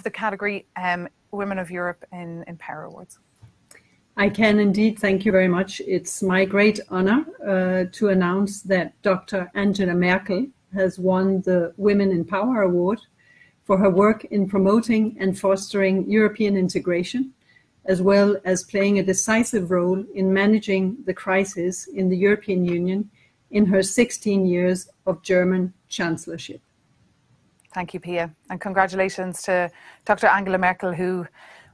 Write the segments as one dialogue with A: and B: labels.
A: the category Women of Europe in Power Awards.
B: I can indeed. Thank you very much. It's my great honor to announce that Dr. Angela Merkel has won the Women in Power Award for her work in promoting and fostering European integration, as well as playing a decisive role in managing the crisis in the European Union in her 16 years of German chancellorship.
A: Thank you, Pia, and congratulations to Dr. Angela Merkel, who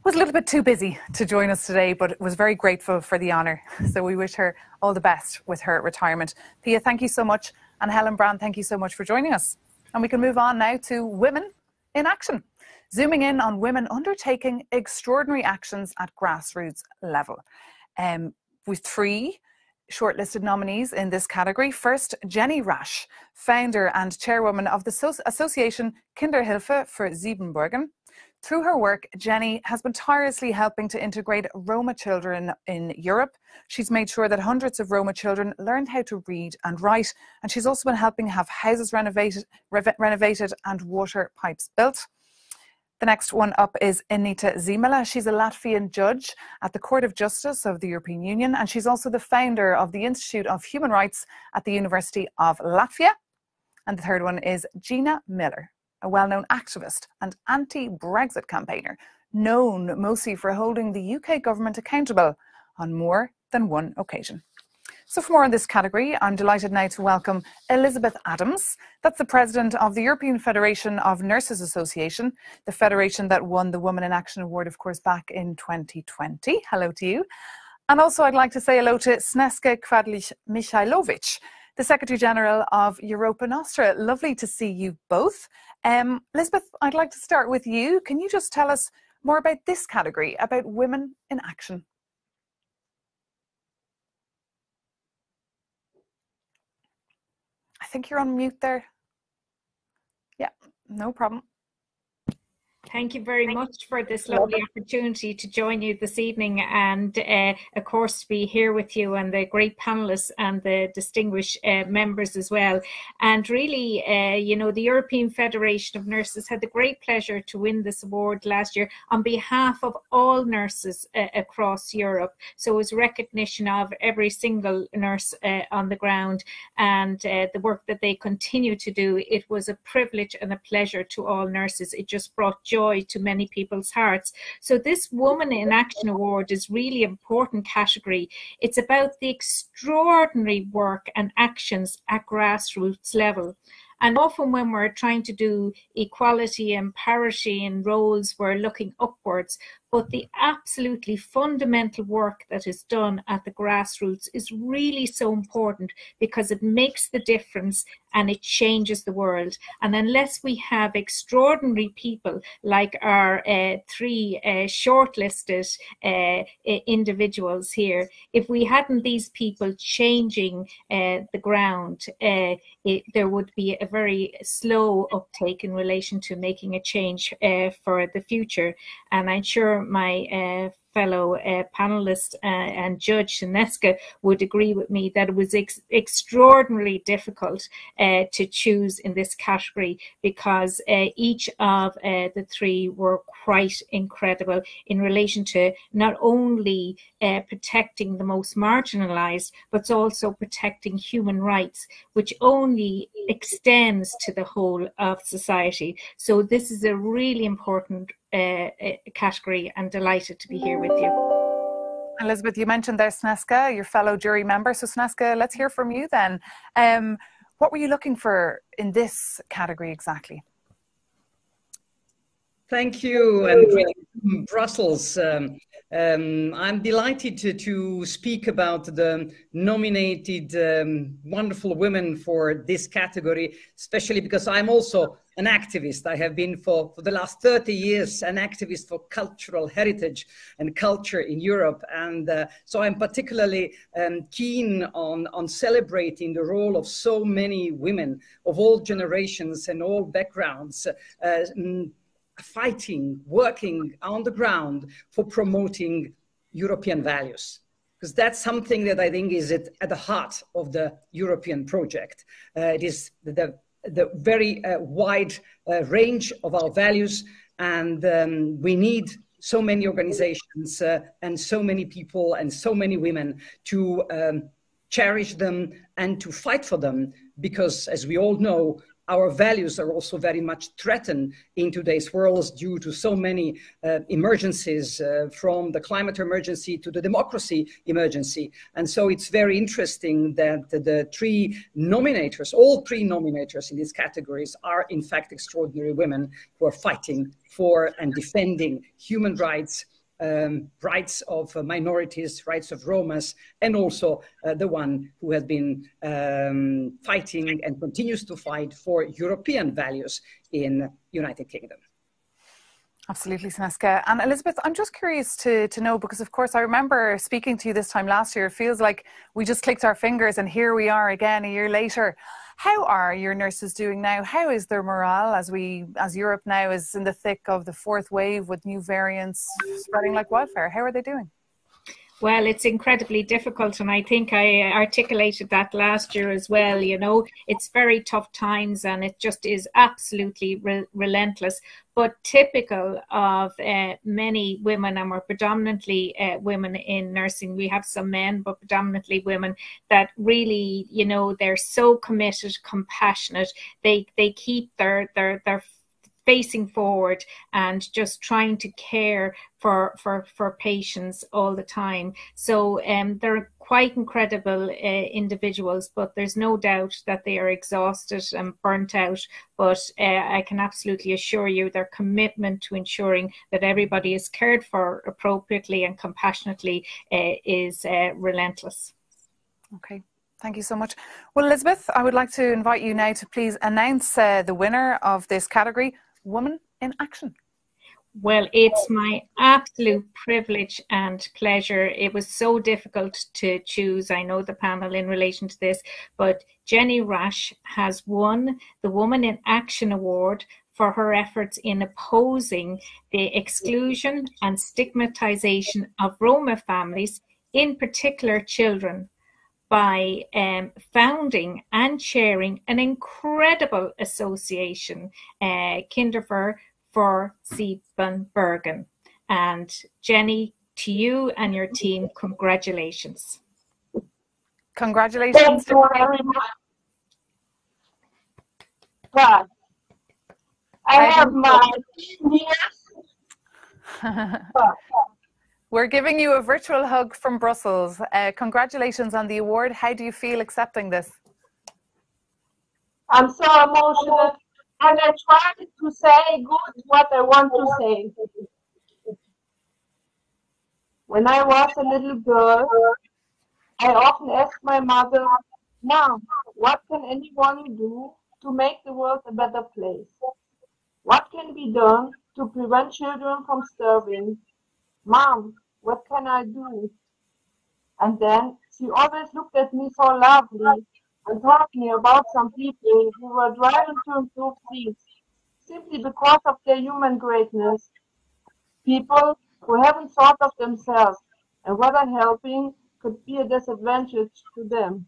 A: was a little bit too busy to join us today, but was very grateful for the honour. So we wish her all the best with her retirement. Pia, thank you so much. And Helen Brand, thank you so much for joining us. And we can move on now to Women in Action, zooming in on women undertaking extraordinary actions at grassroots level. With 3 shortlisted nominees in this category. First, Jenny Rasche, founder and chairwoman of the Association Kinderhilfe für Siebenbürgen. Through her work, Jenny has been tirelessly helping to integrate Roma children in Europe. She's made sure that hundreds of Roma children learned how to read and write, and she's also been helping have houses renovated and water pipes built. The next one up is Inita Zimela. She's a Latvian judge at the Court of Justice of the European Union, and she's also the founder of the Institute of Human Rights at the University of Latvia. And the third one is Gina Miller, a well-known activist and anti-Brexit campaigner, known mostly for holding the UK government accountable on more than one occasion. So for more on this category, I'm delighted now to welcome Elizabeth Adams. That's the president of the European Federation of Nurses Association, the federation that won the Women in Action Award, of course, back in 2020. Hello to you. And also I'd like to say hello to Snežka Kvadlich-Mihajlović, the Secretary General of Europa Nostra. Lovely to see you both. Elizabeth, I'd like to start with you. Can you just tell us more about this category, about women in action? I think you're on mute there. Yeah, no problem.
C: Thank you very much for this lovely opportunity to join you this evening and, of course, to be here with you and the great panelists and the distinguished members as well. And really, you know, the European Federation of Nurses had the great pleasure to win this award last year on behalf of all nurses across Europe. So it was recognition of every single nurse on the ground and the work that they continue to do. It was a privilege and a pleasure to all nurses. It just brought joy to many people's hearts. So this Women in Action Award is really an important category. It's about the extraordinary work and actions at grassroots level. And often when we're trying to do equality and parity in roles, we're looking upwards. But the absolutely fundamental work that is done at the grassroots is really so important because it makes the difference and it changes the world. And unless we have extraordinary people like our 3 shortlisted individuals here, if we hadn't these people changing the ground, there would be a very slow uptake in relation to making a change for the future. And I'm sure my fellow panelist and judge Snežka would agree with me that it was extraordinarily difficult to choose in this category because each of the 3 were quite incredible in relation to not only protecting the most marginalized, but also protecting human rights, which only extends to the whole of society. So this is a really important category and delighted to be here with you.
A: Elizabeth, you mentioned there Snežka, your fellow jury member. So Snežka, let's hear from you then. What were you looking for in this category exactly?
D: Thank you, and greetings from Brussels. I'm delighted to speak about the nominated wonderful women for this category, especially because I'm also an activist. I have been for the last 30 years an activist for cultural heritage and culture in Europe. And so I'm particularly keen on celebrating the role of so many women of all generations and all backgrounds, fighting, working on the ground for promoting European values. Because that's something that I think is at the heart of the European project. It is the very wide range of our values And we need so many organizations and so many people and so many women to cherish them and to fight for them, because as we all know, our values are also very much threatened in today's world due to so many emergencies, from the climate emergency to the democracy emergency. And so it's very interesting that the three nominators, all three nominators in these categories, are in fact extraordinary women who are fighting for and defending human rights, rights of minorities, rights of Romas, and also the one who has been fighting and continues to fight for European values in United Kingdom.
A: Absolutely, Sneska. And Elizabeth, I'm just curious to know, because of course I remember speaking to you this time last year. It feels like we just clicked our fingers and here we are again a year later. How are your nurses doing now? How is their morale as Europe now is in the thick of the fourth wave with new variants spreading like wildfire? How are they doing?
C: Well, it's incredibly difficult, and I think I articulated that last year as well. You know, it's very tough times, and it just is absolutely relentless. But typical of many women, and we're predominantly women in nursing. We have some men, but predominantly women that really, you know, they're so committed, compassionate. They keep their facing forward and just trying to care for patients all the time. So they're quite incredible individuals, but there's no doubt that they are exhausted and burnt out. But I can absolutely assure you their commitment to ensuring that everybody is cared for appropriately and compassionately is relentless.
A: Okay. Thank you so much. Well, Elizabeth, I would like to invite you now to please announce the winner of this category, Woman in Action.
C: Well, it's my absolute privilege and pleasure. It was so difficult to choose, I know, the panel in relation to this, but Jenny Rasche has won the Woman in Action Award for her efforts in opposing the exclusion and stigmatization of Roma families, in particular children, by founding and chairing an incredible association, Kinderver for Siebenbergen. And Jenny, to you and your team, congratulations.
A: Congratulations.
E: Thank you very much. God, I have my
A: We're giving you a virtual hug from Brussels. Congratulations on the award. How do you feel accepting this?
E: I'm so emotional, and I tried to say good what I want to say. When I was a little girl, I often asked my mother, Mom, what can anyone do to make the world a better place? What can be done to prevent children from starving? Mom, what can I do? And then she always looked at me so lovely and taught me about some people who were driving to improve things simply because of their human greatness. People who haven't thought of themselves and whether helping could be a disadvantage to them.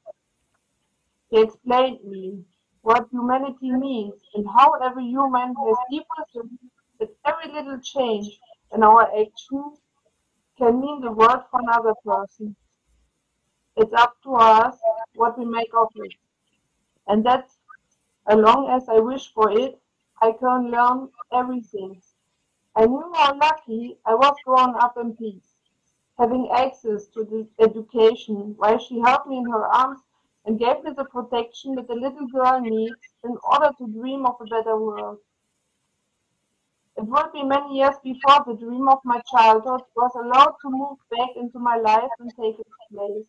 E: They explained me what humanity means and how every human has deep wisdom that every little change in our actions can mean the world for another person. It's up to us what we make of it. And that, as long as I wish for it, I can learn everything. I knew how lucky I was growing up in peace, having access to the education while she held me in her arms and gave me the protection that a little girl needs in order to dream of a better world. It would be many years before the dream of my childhood was allowed to move back into my life and take its place.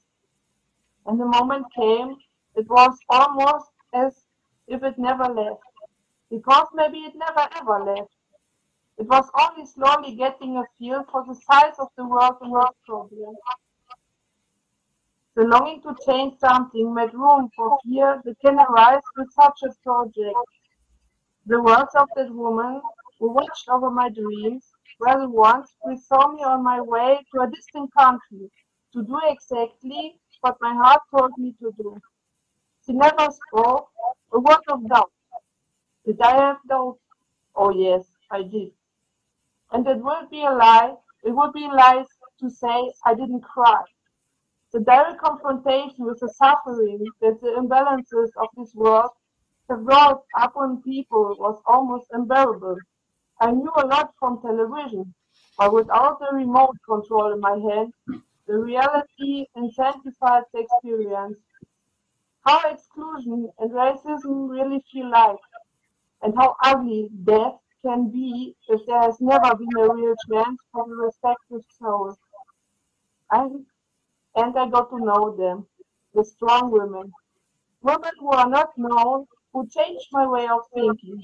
E: When the moment came, it was almost as if it never left, because maybe it never ever left. It was only slowly getting a feel for the size of the world and its problems. The longing to change something made room for fear that can arise with such a project. The words of that woman who watched over my dreams were the ones who saw me on my way to a distant country to do exactly what my heart told me to do. She never spoke a word of doubt. Did I have doubt? Oh yes, I did. And it would be a lie. It would be lies to say I didn't cry. The direct confrontation with the suffering that the imbalances of this world have brought upon people was almost unbearable. I knew a lot from television, but without the remote control in my hand, the reality intensified the experience. How exclusion and racism really feel like, and how ugly death can be if there has never been a real chance for the respective soul. And, and I got to know them, the strong women, women who are not known, who changed my way of thinking.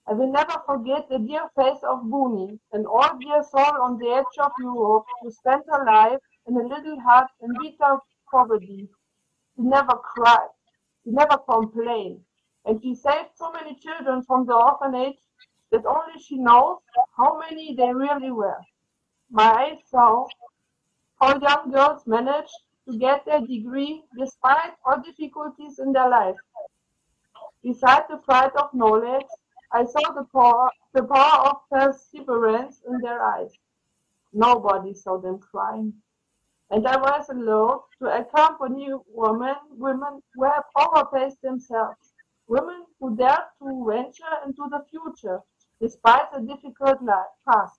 E: I will never forget the dear face of Buni, an old dear soul on the edge of Europe who spent her life in a little hut in bitter poverty. She never cried, she never complained, and she saved so many children from the orphanage that only she knows how many they really were. My eyes saw how young girls managed to get their degree despite all difficulties in their life. Beside the pride of knowledge, I saw the power of perseverance in their eyes. Nobody saw them crying. And I was allowed to accompany women who have overpaced themselves, women who dared to venture into the future despite a difficult task,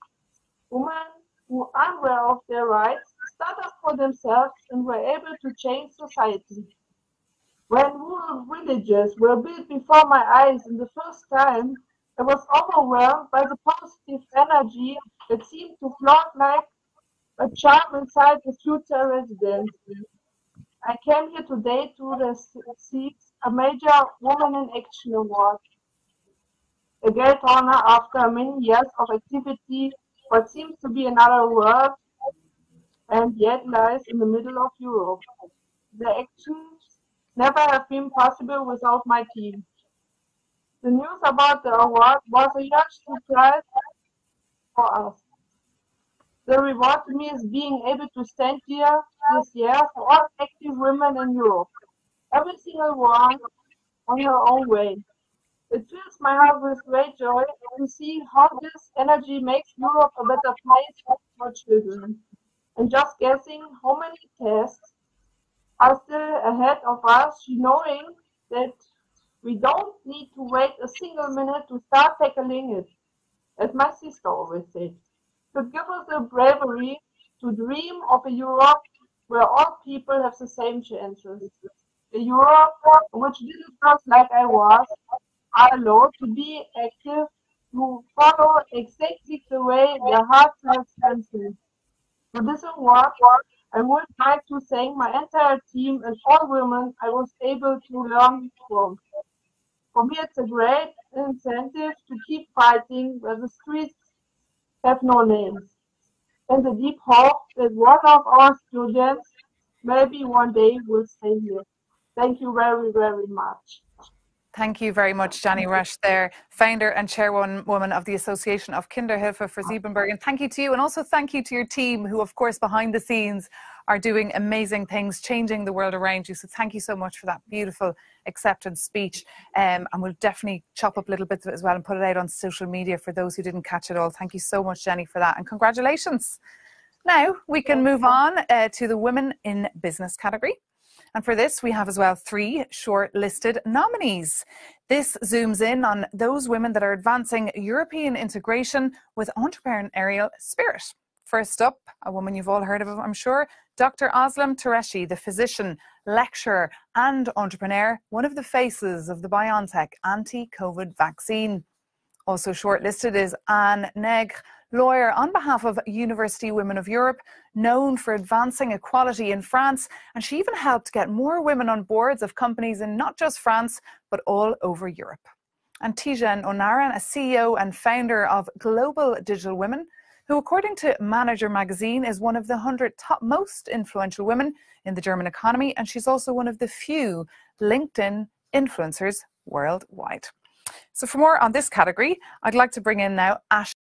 E: women who, unaware of their rights, stood up for themselves and were able to change society. When rural villages were built before my eyes in the first time, I was overwhelmed by the positive energy that seemed to float like a charm inside the future residency. I came here today to receive a major Woman in Action award, a great honor after many years of activity, what seems to be another world and yet lies in the middle of Europe. The actions never have been possible without my team. The news about the award was a huge surprise for us. The reward to me is being able to stand here this year for all active women in Europe, every single one on her own way. It fills my heart with great joy to see how this energy makes Europe a better place for children. And just guessing how many tests are still ahead of us, knowing that we don't need to wait a single minute to start tackling it, as my sister always said. Should give us the bravery to dream of a Europe where all people have the same chances. A Europe in which little girls like I was are allowed to be active, to follow exactly the way their heart tells them to. For this award, I would like to thank my entire team and all women I was able to learn from. For me, it's a great incentive to keep fighting where the streets have no names, and the deep hope that one of our students maybe one day will stay here. Thank you very, very much.
A: Thank you very much, Jani Rasche there, founder and chairwoman of the Association of Kinderhilfe for Siebenberg. And thank you to you, and also thank you to your team who, of course, behind the scenes are doing amazing things, changing the world around you. So thank you so much for that beautiful acceptance speech. And we'll definitely chop up little bits of it as well and put it out on social media for those who didn't catch it all. Thank you so much, Jenny, for that. And congratulations. Now we can move on to the Women in Business category. And for this, we have as well 3 shortlisted nominees. This zooms in on those women that are advancing European integration with entrepreneurial spirit. First up, a woman you've all heard of, I'm sure, Dr. Özlem Türeci, the physician, lecturer and entrepreneur, one of the faces of the BioNTech anti-COVID vaccine. Also shortlisted is Anne Negre, lawyer on behalf of University Women of Europe, known for advancing equality in France, and she even helped get more women on boards of companies in not just France, but all over Europe. And Tijen Onaran, a CEO and founder of Global Digital Women, who according to Manager magazine is one of the 100 top most influential women in the German economy, and she's also one of the few LinkedIn influencers worldwide. So for more on this category, I'd like to bring in now Ash